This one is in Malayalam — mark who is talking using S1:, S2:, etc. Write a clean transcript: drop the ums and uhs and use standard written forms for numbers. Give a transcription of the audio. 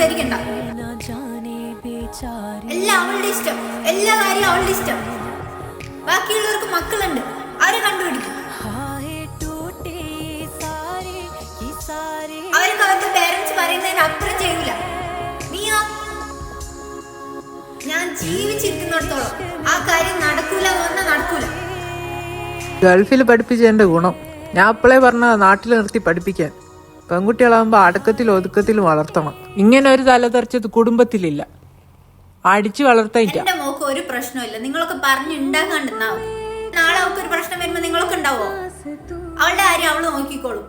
S1: വിചാരിക്കണ്ട. എല്ലാം അവളുടെ ഇഷ്ടം, എല്ലാ കാര്യവും അവളുടെ ഇഷ്ടം. ബാക്കിയുള്ളവർക്ക് മക്കളുണ്ട്, അവരെ കണ്ടുപിടിക്കും. അവർക്ക് അവരുടെ പേരൻസ് പറയുന്നതിന് അപ്പുറം ചെയ്യൂല. നീയോ? ഞാൻ ജീവിച്ചിരിക്കുന്നിടത്തോളം ആ കാര്യം നടക്കൂല പറഞ്ഞാൽ നടക്കൂല.
S2: ഗൾഫിൽ പഠിപ്പിച്ചതിന്റെ ഗുണം ഞാൻ അപ്പോഴേ പറഞ്ഞ നാട്ടിൽ നിർത്തി പഠിപ്പിക്കാൻ. പെൺകുട്ടികളാകുമ്പോൾ അടക്കത്തിലും ഒതുക്കത്തിലും വളർത്തണം. ഇങ്ങനെ ഒരു തലതെറിച്ചത് കുടുംബത്തിലില്ല. അടിച്ചു വളർത്തായിട്ട.
S1: എന്റെ മോക്ക് ഒരു പ്രശ്നമില്ല, നിങ്ങളൊക്കെ പറഞ്ഞുണ്ടാക്കാണ്ടെന്നാവും. നാളെ അവൾക്ക് ഒരു പ്രശ്നം വരുമ്പോ നിങ്ങളൊക്കെ ഉണ്ടാവോ? അവളുടെ കാര്യം അവള് നോക്കിക്കോളും.